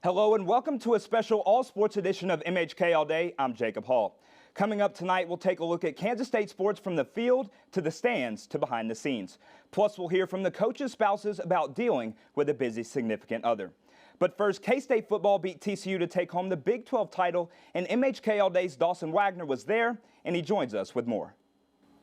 Hello and welcome to a special all-sports edition of MHK All Day. I'm Jacob Hall. Coming up tonight, we'll take a look at Kansas State sports from the field to the stands to behind the scenes. Plus, we'll hear from the coaches' spouses about dealing with a busy significant other. But first, K-State football beat TCU to take home the Big 12 title, and MHK All Day's Dawson Wagner was there, and he joins us with more.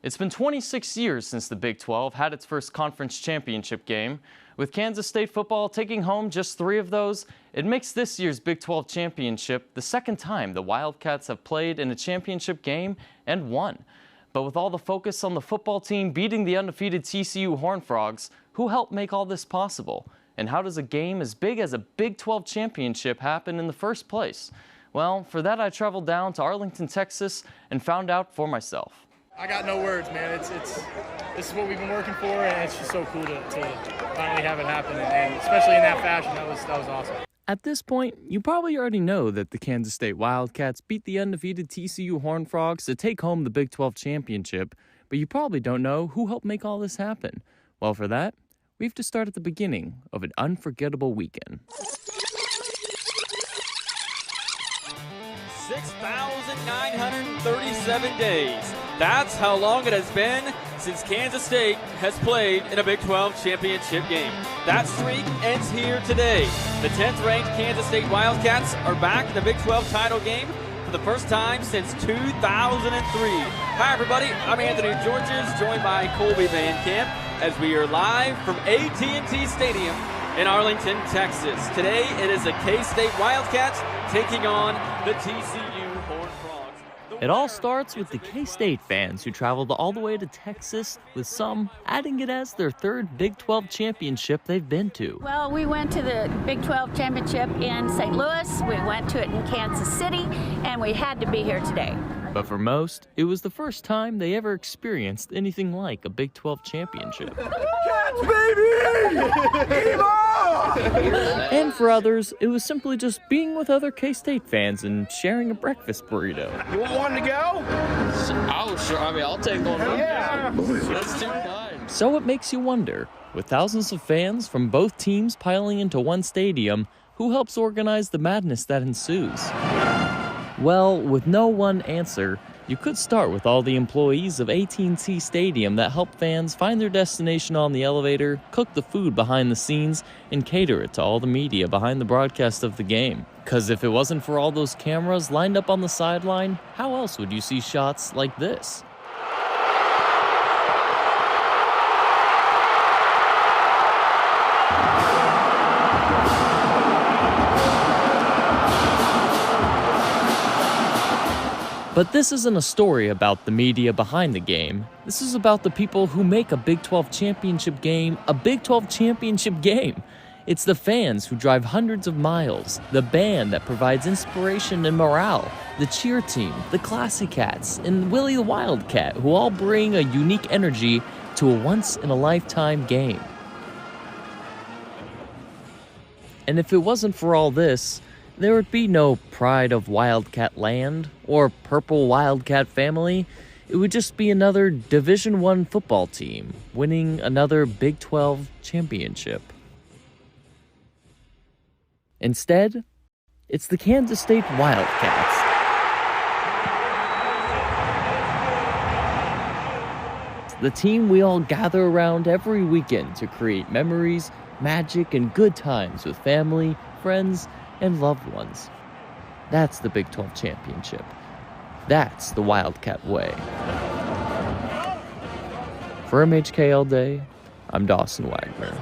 It's been 26 years since the Big 12 had its first conference championship game. With Kansas State football taking home just 3 of those, it makes this year's Big 12 championship the second time the Wildcats have played in a championship game and won. But with all the focus on the football team beating the undefeated TCU Horned Frogs, who helped make all this possible? And how does a game as big as a Big 12 championship happen in the first place? Well, for that I traveled down to Arlington, Texas and found out for myself. I got no words, man. This is what we've been working for, and it's just so cool to finally have it happen, and especially in that fashion. That was awesome. At this point, you probably already know that the Kansas State Wildcats beat the undefeated TCU Horned Frogs to take home the Big 12 championship, but you probably don't know who helped make all this happen. Well, for that, we have to start at the beginning of an unforgettable weekend. 6,937 days. That's how long it has been since Kansas State has played in a Big 12 championship game. That streak ends here today. The 10th-ranked Kansas State Wildcats are back in the Big 12 title game for the first time since 2003. Hi, everybody. I'm Anthony Georges, joined by Colby Van Camp, as we are live from AT&T Stadium in Arlington, Texas. Today, it is the K-State Wildcats taking on the TCU Horned Frogs. It all starts with the K-State fans who traveled all the way to Texas, with some adding it as their third Big 12 championship they've been to. Well, we went to the Big 12 championship in St. Louis, we went to it in Kansas City, and we had to be here today. But for most, it was the first time they ever experienced anything like a Big 12 championship. Cats, baby! And for others, it was simply just being with other K-State fans and sharing a breakfast burrito. You want one to go? Oh, sure. I mean, I'll take one. Yeah. That's too fine. So it makes you wonder, with thousands of fans from both teams piling into one stadium, who helps organize the madness that ensues? Well, with no one answer, you could start with all the employees of AT&T Stadium that help fans find their destination on the elevator, cook the food behind the scenes, and cater it to all the media behind the broadcast of the game. Because if it wasn't for all those cameras lined up on the sideline, how else would you see shots like this? But this isn't a story about the media behind the game. This is about the people who make a Big 12 championship game a Big 12 championship game. It's the fans who drive hundreds of miles, the band that provides inspiration and morale, the cheer team, the Classy Cats, and Willie the Wildcat, who all bring a unique energy to a once-in-a-lifetime game. And if it wasn't for all this, there would be no pride of Wildcat land or purple Wildcat family. It would just be another Division I football team winning another Big 12 championship. Instead, it's the Kansas State Wildcats. The team we all gather around every weekend to create memories, magic, and good times with family, friends, and loved ones. That's the Big 12 championship. That's the Wildcat way. For MHK All Day, I'm Dawson Wagner.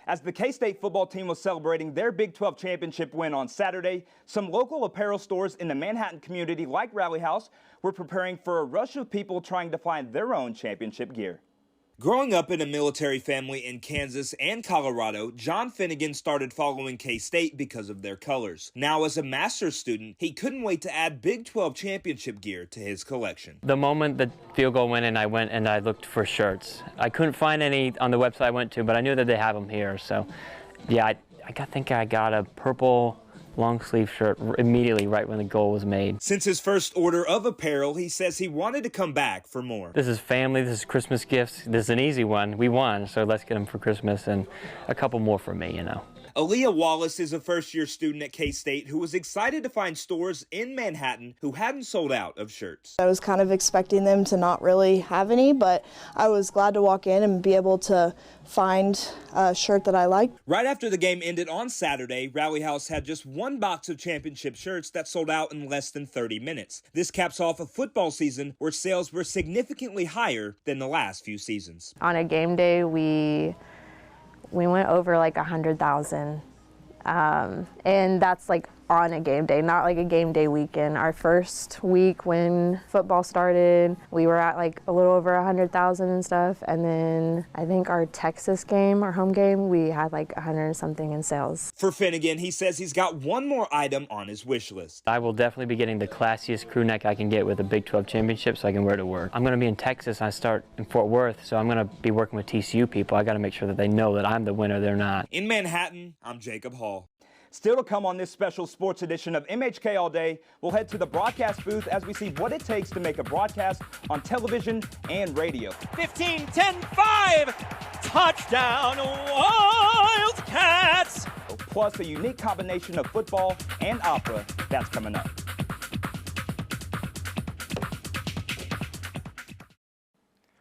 As the K-State football team was celebrating their Big 12 championship win on Saturday, some local apparel stores in the Manhattan community like Rally House were preparing for a rush of people trying to find their own championship gear. Growing up in a military family in Kansas and Colorado, John Finnegan started following K-State because of their colors. Now, as a master's student, he couldn't wait to add Big 12 championship gear to his collection. The moment the field goal went in, I went and I looked for shirts. I couldn't find any on the website I went to, but I knew that they have them here. So, yeah, I think I got a purple long sleeve shirt immediately right when the goal was made. Since his first order of apparel, he says he wanted to come back for more. This is family, this is Christmas gifts. This is an easy one. We won, so let's get them for Christmas and a couple more for me, you know. Aaliyah Wallace is a first-year student at K-State who was excited to find stores in Manhattan who hadn't sold out of shirts. I was kind of expecting them to not really have any, but I was glad to walk in and be able to find a shirt that I liked. Right after the game ended on Saturday, Rally House had just one box of championship shirts that sold out in less than 30 minutes. This caps off a football season where sales were significantly higher than the last few seasons. On a game day, we went over like 100,000, and that's like on a game day, not like a game day weekend. Our first week when football started, we were at like a little over 100,000 and stuff, and then I think our Texas game, our home game, we had like 100 and something in sales. For Finnegan, he says he's got one more item on his wish list. I will definitely be getting the classiest crew neck I can get with a Big 12 championship so I can wear it to work. I'm going to be in Texas. I start in Fort Worth, so I'm going to be working with TCU people. I got to make sure that they know that I'm the winner, they're not. In Manhattan, I'm Jacob Hall. Still to come on this special sports edition of MHK All Day, we'll head to the broadcast booth as we see what it takes to make a broadcast on television and radio. 15, 10, 5, touchdown Wildcats! Plus a unique combination of football and opera. That's coming up.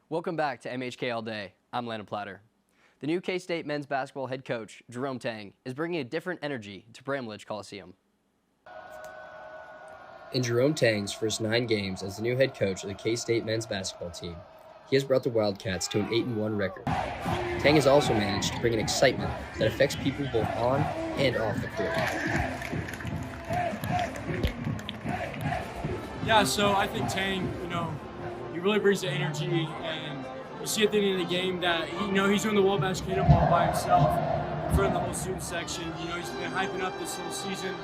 Welcome back to MHK All Day. I'm Landon Platter. The new K-State men's basketball head coach, Jerome Tang, is bringing a different energy to Bramlage Coliseum. In Jerome Tang's first 9 games as the new head coach of the K-State men's basketball team, he has brought the Wildcats to an 8-1 record. Tang has also managed to bring an excitement that affects people both on and off the court. Yeah, so I think Tang, he really brings the energy, and you see at the end of the game that he's doing the Wabash Cannonball by himself in front of the whole student section. He's been hyping up this whole season.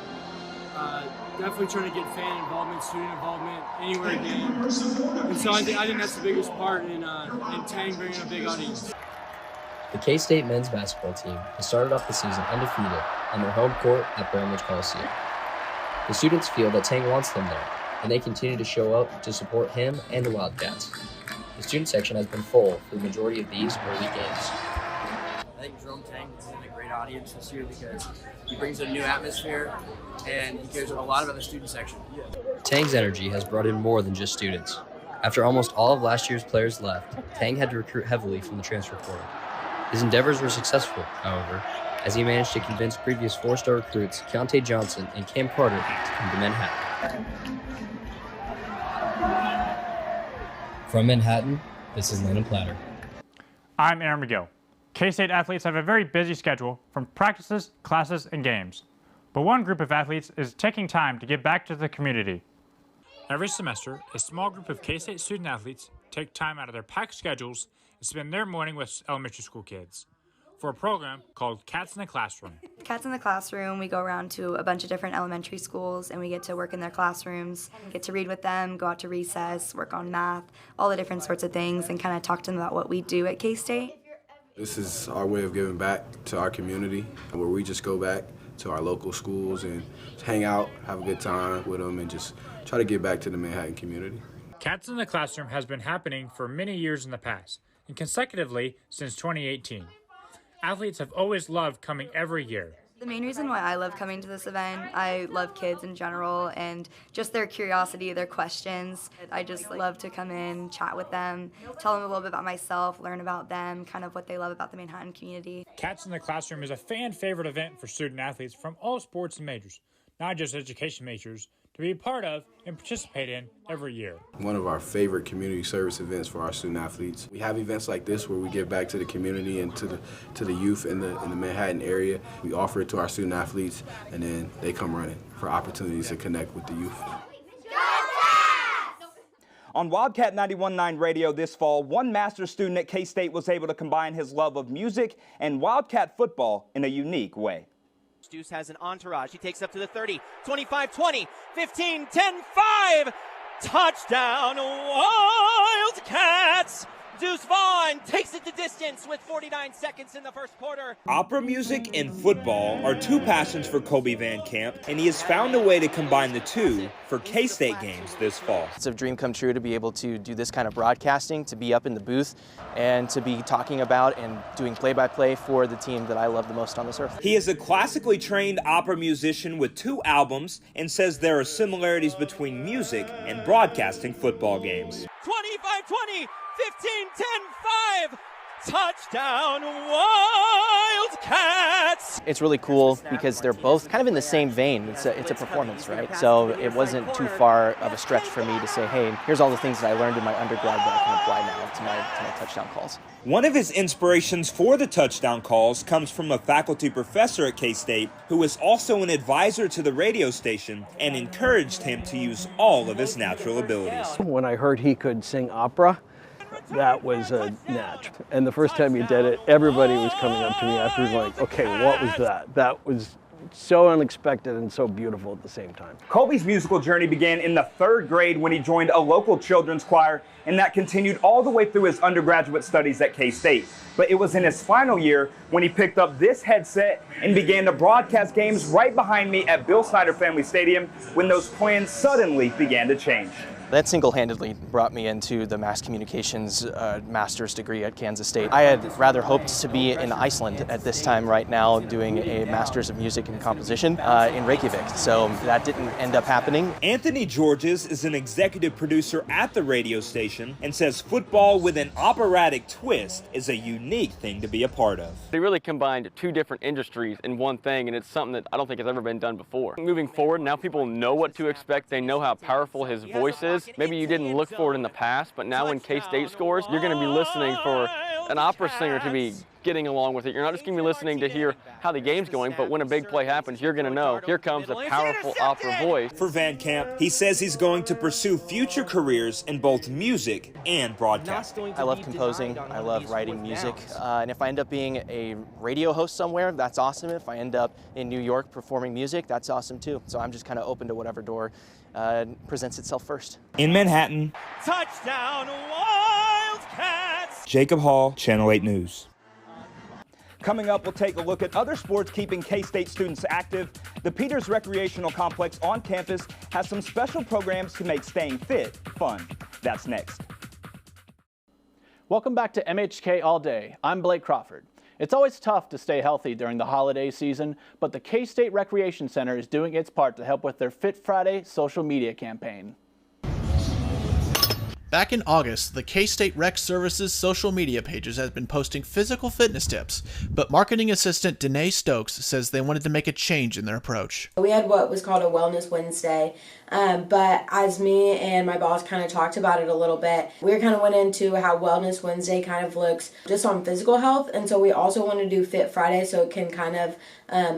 Definitely trying to get fan involvement, student involvement, anywhere again. And so I think that's the biggest part in Tang bringing a big audience. The K-State men's basketball team has started off the season undefeated on their home court at Bramlage Coliseum. The students feel that Tang wants them there, and they continue to show up to support him and the Wildcats. The student section has been full for the majority of these early games. I think Jerome Tang is in a great audience this year because he brings a new atmosphere and he cares a lot about the student section. Tang's energy has brought in more than just students. After almost all of last year's players left, Tang had to recruit heavily from the transfer portal. His endeavors were successful, however, as he managed to convince previous 4-star recruits Keontae Johnson and Cam Carter to come to Manhattan. From Manhattan, this is Landon Platter. I'm Aaron Magill. K-State athletes have a very busy schedule from practices, classes, and games. But one group of athletes is taking time to give back to the community. Every semester, a small group of K-State student athletes take time out of their packed schedules and spend their morning with elementary school kids for a program called Cats in the Classroom. Cats in the Classroom, we go around to a bunch of different elementary schools and we get to work in their classrooms, get to read with them, go out to recess, work on math, all the different sorts of things, and kind of talk to them about what we do at K-State. This is our way of giving back to our community, where we just go back to our local schools and hang out, have a good time with them, and just try to give back to the Manhattan community. Cats in the Classroom has been happening for many years in the past, and consecutively since 2018. Athletes have always loved coming every year. The main reason why I love coming to this event, I love kids in general and just their curiosity, their questions. I just love to come in, chat with them, tell them a little bit about myself, learn about them, kind of what they love about the Manhattan community. Cats in the Classroom is a fan-favorite event for student athletes from all sports and majors, not just education majors, to be a part of and participate in every year. One of our favorite community service events for our student athletes. We have events like this where we give back to the community and to the youth in the Manhattan area. We offer it to our student athletes, and then they come running for opportunities to connect with the youth. On Wildcat 91.9 Radio this fall, one master's student at K-State was able to combine his love of music and Wildcat football in a unique way. Deuce has an entourage. He takes up to the 30, 25, 20, 15, 10, 5. Touchdown, Wildcats! Deuce Vaughn takes it the distance with 49 seconds in the first quarter. Opera music and football are two passions for Kobe Van Camp, and he has found a way to combine the two for K-State games this fall. It's a dream come true to be able to do this kind of broadcasting, to be up in the booth, and to be talking about and doing play-by-play for the team that I love the most on this earth. He is a classically trained opera musician with 2 albums and says there are similarities between music and broadcasting football games. 25-20, 15-10-5, touchdown Wildcats! It's really cool because they're both kind of in the same vein. It's a performance, right? So it wasn't too far of a stretch for me to say, hey, here's all the things that I learned in my undergrad that I can apply now to my touchdown calls. One of his inspirations for the touchdown calls comes from a faculty professor at K-State who is also an advisor to the radio station and encouraged him to use all of his natural abilities. When I heard he could sing opera, that was a match. And the first time he did it, everybody was coming up to me afterwards like, okay, what was that? That was so unexpected and so beautiful at the same time. Colby's musical journey began in the 3rd grade when he joined a local children's choir, and that continued all the way through his undergraduate studies at K-State. But it was in his final year when he picked up this headset and began to broadcast games right behind me at Bill Snyder Family Stadium when those plans suddenly began to change. That single-handedly brought me into the mass communications master's degree at Kansas State. I had rather hoped to be in Iceland at this time right now doing a master's of music and composition in Reykjavik, so that didn't end up happening. Anthony Georges is an executive producer at the radio station and says football with an operatic twist is a unique thing to be a part of. They really combined 2 different industries in one thing, and it's something that I don't think has ever been done before. Moving forward, now people know what to expect. They know how powerful his voice is. Maybe you didn't look for it in the past, but now when K-State scores, you're going to be listening for an opera singer to be getting along with it. You're not just going to be listening to hear how the game's going, but when a big play happens, you're going to know, here comes a powerful opera voice. For Van Camp, he says he's going to pursue future careers in both music and broadcasting. I love composing, I love writing music, and if I end up being a radio host somewhere, that's awesome. If I end up in New York performing music, that's awesome too. So I'm just kind of open to whatever door presents itself first. In Manhattan, Touchdown Wildcats! Jacob Hall, Channel 8 News. Coming up, we'll take a look at other sports keeping K-State students active. The Peters Recreational Complex on campus has some special programs to make staying fit fun. That's next. Welcome back to MHK All Day. I'm Blake Crawford. It's always tough to stay healthy during the holiday season, but the K-State Recreation Center is doing its part to help with their Fit Friday social media campaign. Back in August, the K-State Rec Services social media pages have been posting physical fitness tips, but marketing assistant Danae Stokes says they wanted to make a change in their approach. We had what was called a Wellness Wednesday, but as me and my boss kind of talked about it a little bit, we kind of went into how Wellness Wednesday kind of looks just on physical health, and so we also want to do Fit Friday so it can kind of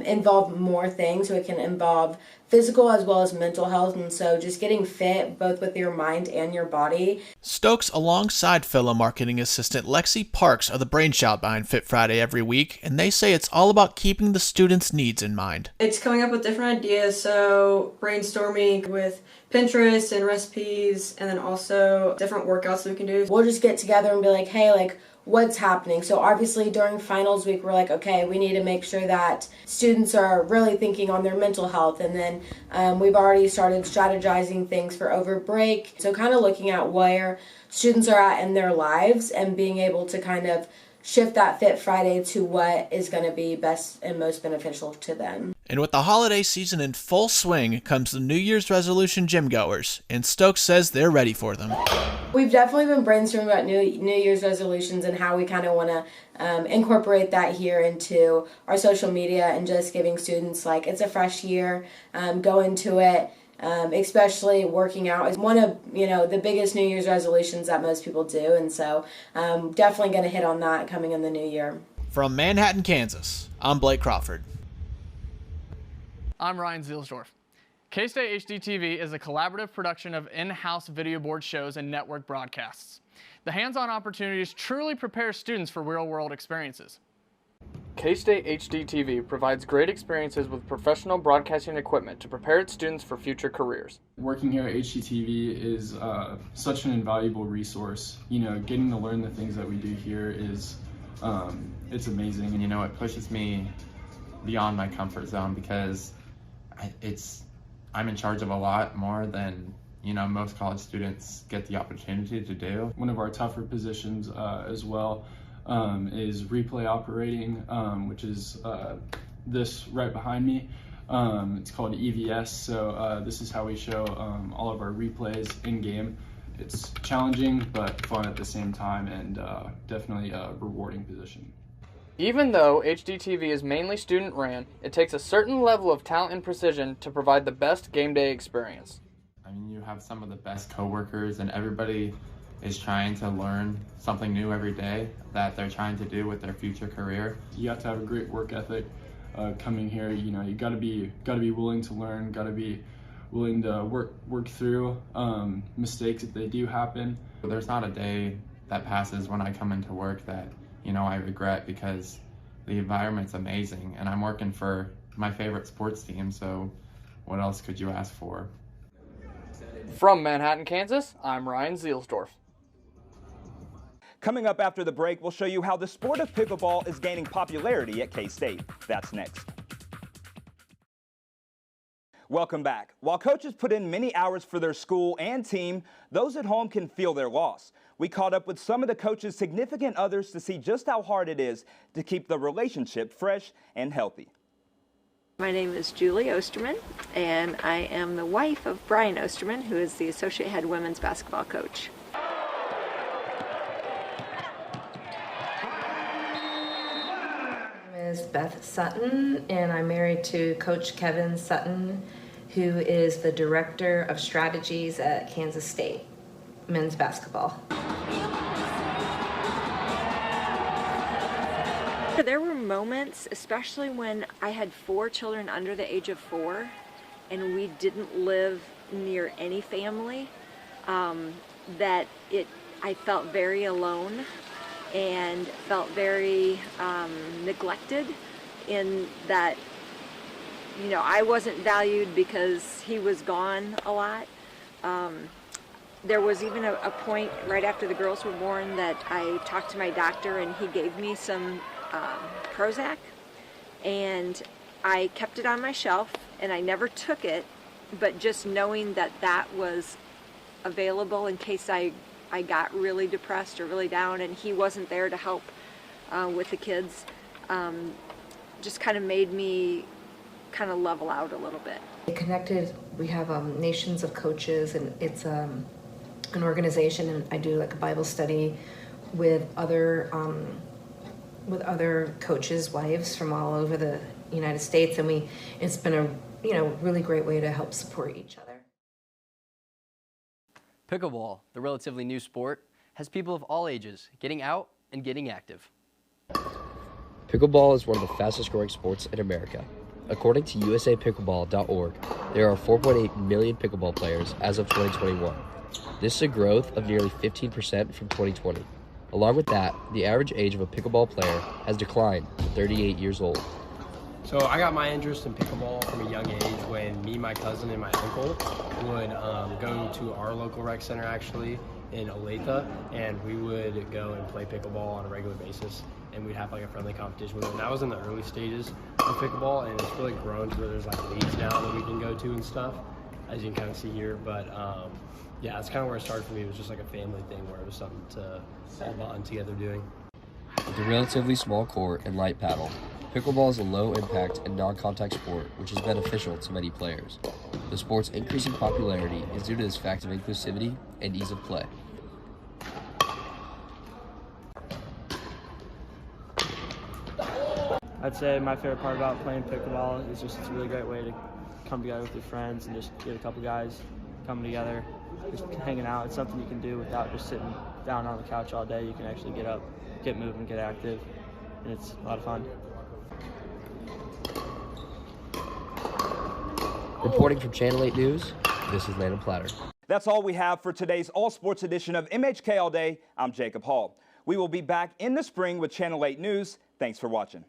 involve more things, so it can involve physical as well as mental health, and so just getting fit both with your mind and your body. Stokes alongside fellow marketing assistant Lexi Parks are the brainchild behind Fit Friday every week, and they say it's all about keeping the students' needs in mind. It's coming up with different ideas, so brainstorming with Pinterest and recipes, and then also different workouts that we can do. We'll just get together and be like, hey, like, what's happening? So obviously during finals week, we're like, okay, we need to make sure that students are really thinking on their mental health. And then we've already started strategizing things for over break. So kind of looking at where students are at in their lives and being able to kind of shift that Fit Friday to what is going to be best and most beneficial to them. And with the holiday season in full swing comes the New Year's resolution gym goers, and Stokes says they're ready for them. We've definitely been brainstorming about New Year's resolutions and how we kind of want to incorporate that here into our social media and just giving students, like, it's a fresh year, go into it. Especially working out is one of, the biggest New Year's resolutions that most people do, and so definitely going to hit on that coming in the new year. From Manhattan, Kansas, I'm Blake Crawford. I'm Ryan Zielseorf. K-State HD-TV is a collaborative production of in-house video board shows and network broadcasts. The hands-on opportunities truly prepare students for real-world experiences. K-State HD-TV provides great experiences with professional broadcasting equipment to prepare its students for future careers. Working here at HDTV is such an invaluable resource. You know, getting to learn the things that we do here is, it's amazing. And you know, it pushes me beyond my comfort zone because I'm in charge of a lot more than, you know, most college students get the opportunity to do. One of our tougher positions as well is replay operating, which is this right behind me. It's called EVS, so this is how we show all of our replays in game. It's challenging but fun at the same time, and definitely a rewarding position. Even though HDTV is mainly student ran, it takes a certain level of talent and precision to provide the best game day experience. I mean, you have some of the best coworkers, and everybody is trying to learn something new every day that they're trying to do with their future career. You have to have a great work ethic coming here. You know, you gotta be willing to learn, gotta be willing to work through mistakes if they do happen. There's not a day that passes when I come into work that, you know, I regret, because the environment's amazing and I'm working for my favorite sports team, so what else could you ask for? From Manhattan, Kansas, I'm Ryan Zielseorf. Coming up after the break, we'll show you how the sport of pickleball is gaining popularity at K-State. That's next. Welcome back. While coaches put in many hours for their school and team, those at home can feel their loss. We caught up with some of the coaches' significant others to see just how hard it is to keep the relationship fresh and healthy. My name is Julie Osterman, and I am the wife of Brian Osterman, who is the Associate Head Women's Basketball Coach. My name is Beth Sutton, and I'm married to Coach Kevin Sutton, who is the Director of Strategies at Kansas State Men's Basketball. There were moments, especially when I had 4 children under the age of 4, and we didn't live near any family, that I felt very alone and felt very neglected, in that, you know, I wasn't valued because he was gone a lot. There was even a point right after the girls were born that I talked to my doctor, and he gave me some Prozac, and I kept it on my shelf and I never took it, but just knowing that that was available in case I got really depressed or really down and he wasn't there to help with the kids, just kind of made me kind of level out a little bit. Connected, we have Nations of Coaches, and it's an organization, and I do like a Bible study with other coaches' wives from all over the United States, and it's been a really great way to help support each other. Pickleball, the relatively new sport, has people of all ages getting out and getting active. Pickleball is one of the fastest growing sports in America. According to usapickleball.org, there are 4.8 million pickleball players as of 2021. This is a growth of nearly 15% from 2020. Along with that, the average age of a pickleball player has declined to 38 years old. So I got my interest in pickleball from a young age when me, my cousin, and my uncle would go to our local rec center actually in Olathe, and we would go and play pickleball on a regular basis, and we'd have like a friendly competition with it. And that was in the early stages of pickleball, and it's really grown to where there's like leagues now that we can go to and stuff, as you can kind of see here. But yeah, that's kind of where it started for me. It was just like a family thing where it was something to all bond together doing. With a relatively small court and light paddle, pickleball is a low-impact and non-contact sport which is beneficial to many players. The sport's increasing popularity is due to this fact of inclusivity and ease of play. I'd say my favorite part about playing pickleball is just it's a really great way to come together with your friends and just get a couple guys coming together, just hanging out. It's something you can do without just sitting down on the couch all day. You can actually get up, get moving, get active, and it's a lot of fun. Reporting from Channel 8 News, this is Landon Platter. That's all we have for today's all-sports edition of MHK All Day. I'm Jacob Hall. We will be back in the spring with Channel 8 News. Thanks for watching.